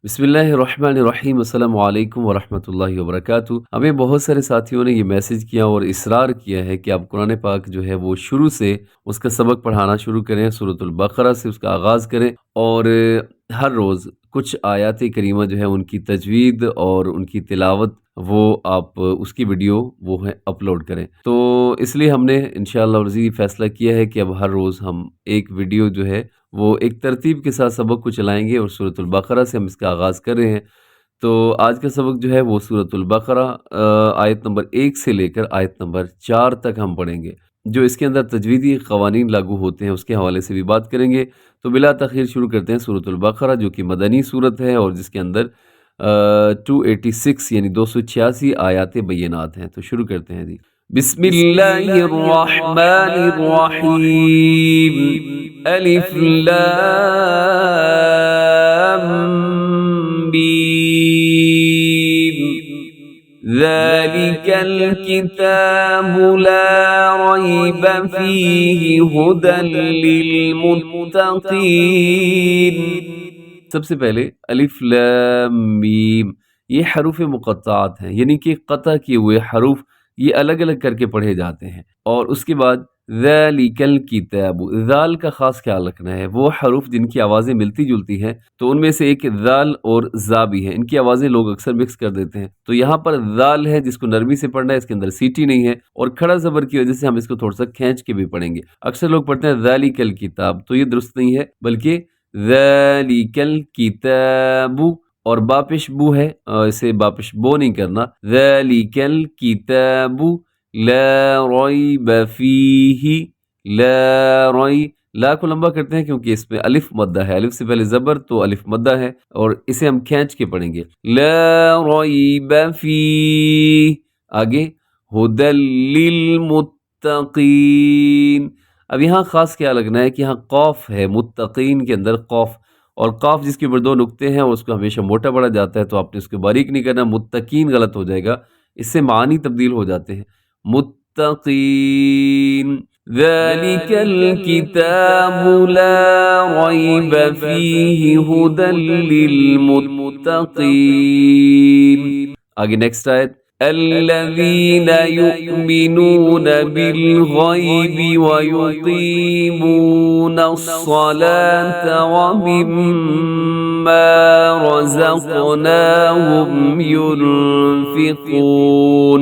बिस्मिल्लाहिर्रहमानिर्रहीम, अस्सलामु अलैकुम वरहमतुल्लाहि वबरकातुहू। हमें बहुत सारे साथियों ने ये मैसेज किया और इसरार किया है कि आप कुरान पाक जो है वो शुरू से उसका सबक पढ़ाना शुरू करें, सूरतुल बकरा से उसका आगाज़ करें और हर रोज़ कुछ आयात करीमा जो है उनकी तजवीद और उनकी तिलावत वो आप उसकी वीडियो वो है अपलोड करें। तो इसलिए हमने इंशाअल्लाह वज़ी फ़ैसला किया है कि अब हर रोज़ हम एक वीडियो जो है वो एक तरतीब के साथ सबक को चलाएंगे और सूरतुल बकरा से हम इसका आगाज़ कर रहे हैं। तो आज का सबक जो है वो सूरतुल बकरा आयत नंबर 1 से लेकर आयत नंबर 4 तक हम पढ़ेंगे। जो इसके अंदर तजवीदी क़वानीन लागू होते हैं उसके हवाले से भी बात करेंगे। तो बिला तख़ीर शुरू करते हैं सूरतुल बकरा, जो कि मदनी सूरत है और जिसके अंदर 286 यानी 286 आयात बय्यनात हैं। तो शुरू करते हैं जी। बिस्मिल्लाहिर्रहमानिर्रहीम, अलिफ लाम मीम, ज़ालिकल किताबु ला रैब फीहि हुदल लिलमुत्तक़ीन। सबसे पहले अलिफ लाम मीम, ये हरूफ मुक़त्तात हैं, यानी कि क़ता किए हुए हरूफ ये अलग अलग करके पढ़े जाते हैं। और उसके बाद ज़ालिकल किताबु, ज़ाल का ख़ास ख्याल रखना है। वो हरूफ जिनकी आवाज़ें मिलती जुलती हैं तो उनमें से एक ज़ाल और ज़ा भी है, इनकी आवाज़ें लोग अक्सर मिक्स कर देते हैं। तो यहाँ पर ज़ाल है जिसको नरमी से पढ़ना है, इसके अंदर सीटी नहीं है और खड़ा ज़बर की वजह से हम इसको थोड़ा सा खींच के भी पढ़ेंगे। अक्सर लोग पढ़ते हैं ज़ालिकल किताब, तो ये दुरुस्त नहीं है, बल्कि ज़ालिकल किताबु और बापिश बू है, इसे बापिश बो नहीं करना। ज़ालिकल किताबु ला रैब फीहि, ला रई, ला को लंबा करते हैं क्योंकि इसमें अलिफ मद्दा है, अलिफ से पहले ज़बर तो अलिफ मद्दा है और इसे हम खींच के पढ़ेंगे। ला रैब फीहि, आगे हुदल लिल मुत्तक़ीन। अब यहाँ ख़ास ख्याल रखना है कि यहाँ कौफ है, मुत्तक़ीन के अंदर कौफ, और काफ जिसके ऊपर 2 नुक्ते हैं और उसको हमेशा मोटा पढ़ा जाता है, तो आपने उसको बारीक नहीं करना। मुत्तकीन गलत हो जाएगा, इससे मानी तब्दील हो जाते हैं। मुत्तकीन, ज़ालिकल किताबु ला रैब फीहि हुदल लिलमुत्तक़ीन। आगे नेक्स्ट आयत, الذين يؤمنون بالغيب ويقيمون الصلاة ومما رزقناهم ينفقون।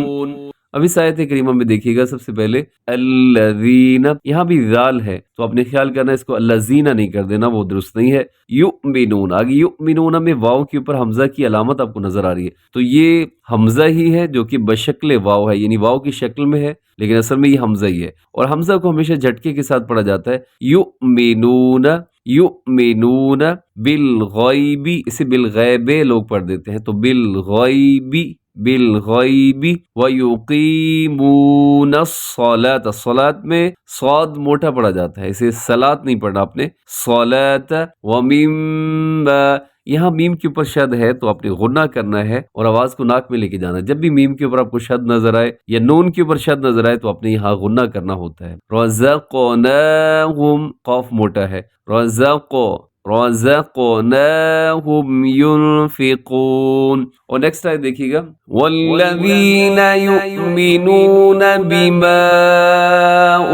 अब इस आयत करीमा में देखिएगा, सबसे पहले अल्लज़ीना, यहाँ भी ज़ाल है तो आपने ख्याल करना इसको अल्लज़ीना नहीं कर देना, वो दुरुस्त नहीं है। युमिनून, आगे युमिनून में वाव के ऊपर हमजा की अलामत आपको नजर आ रही है, तो ये हमजा ही है जो कि बशक्ल वाव है, यानी वाव की शक्ल में है लेकिन असल में ये हमजा ही है। और हमजा को हमेशा झटके के साथ पढ़ा जाता है। युमिनून, युमिनून बिल गैबी, इसे बिल गैबे लोग पढ़ देते हैं, तो बिल गैबी, बिल गैबी व युकीमून अस्सलात, सलात में स्वाद मोटा पढ़ा जाता है, इसे सलात नहीं पढ़ना आपने, सलात। व मिम्मा, यहाँ मीम के ऊपर शद है तो आपने गुन्ना करना है और आवाज को नाक में लेके जाना है। जब भी मीम के ऊपर आपको शद नजर आए या नून के ऊपर शद नजर आए तो आपने यहाँ गुन्ना करना होता है। रज़क़नाहुम, कौफ मोटा है, रज़क़ो, रज़क़नाहुम युनफ़िक़ून। और नेक्स्ट आयत देखिएगा, वल्लज़ीना युमिनून बिमा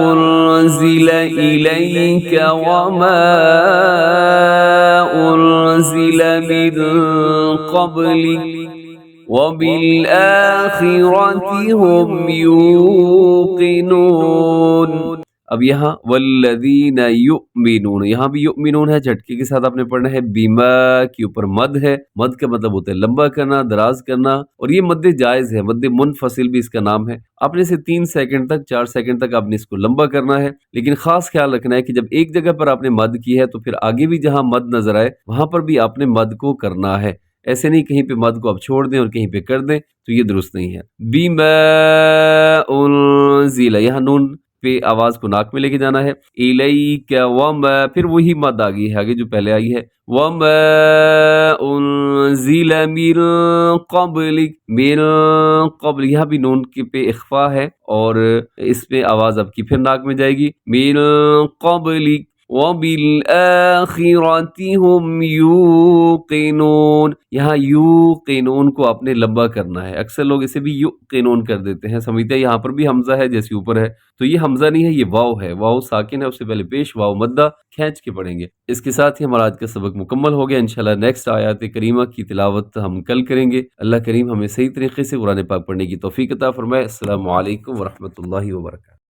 उन्ज़िल इलैका वमा उन्ज़िल मिन क़ब्लिक वबिल आखिरति हुम यूक़िनून। अब यहाँ वल्लज़ीना युमिनून, यहाँ भी युमिनून है, झटके के साथ आपने पढ़ना है। बीमा के ऊपर मद है, मद का मतलब होता है लंबा करना, दराज करना, और ये मद जायज़ है, मद मुनफसिल भी इसका नाम है। आपने इसे 3 सेकंड तक, 4 सेकंड तक आपने इसको लंबा करना है, लेकिन खास ख्याल रखना है कि जब एक जगह पर आपने मद की है तो फिर आगे भी जहाँ मद नजर आए वहां पर भी आपने मद को करना है। ऐसे नहीं कहीं पे मद को आप छोड़ दें और कहीं पे कर दें, तो ये दुरुस्त नहीं है। बीमा उन्ज़िला, यहाँ नून पे आवाज को नाक में लेके जाना है। इलैका वमा, फिर वही मद आ गई है आगे जो पहले आई है। वमा उन्ज़िला मिन क़ब्लिक, मिन क़ब्ल, यहाँ भी नून के पे इख्फा है और इसमें आवाज आपकी फिर नाक में जाएगी। मिन क़ब्लिक, وَبِالْآخِرَةِ هُمْ يُوقِنُونَ. یہاں یوقنون کو آپ نے لمبا کرنا ہے. اکثر لوگ اسے بھی یوقنون کر دیتے ہیں، سمجھتے ہیں یہاں پر بھی حمزہ ہے جیسے اوپر ہے. تو یہ حمزہ نہیں ہے، یہ واو ہے. واو ساکن ہے، اس سے پہلے پیش واو مدہ کھینچ کے پڑھیں گے. اس کے ساتھ ہی ہمارا آج کا سبق مکمل ہو گیا. انشاءاللہ نیکسٹ آیات کریمہ کی تلاوت ہم کل کریں گے. اللہ کریم ہمیں صحیح طریقے سے قرآن پاک پڑھنے کی توفیق عطا فرمائے. السلام علیکم ورحمۃ اللہ وبرکاتہ.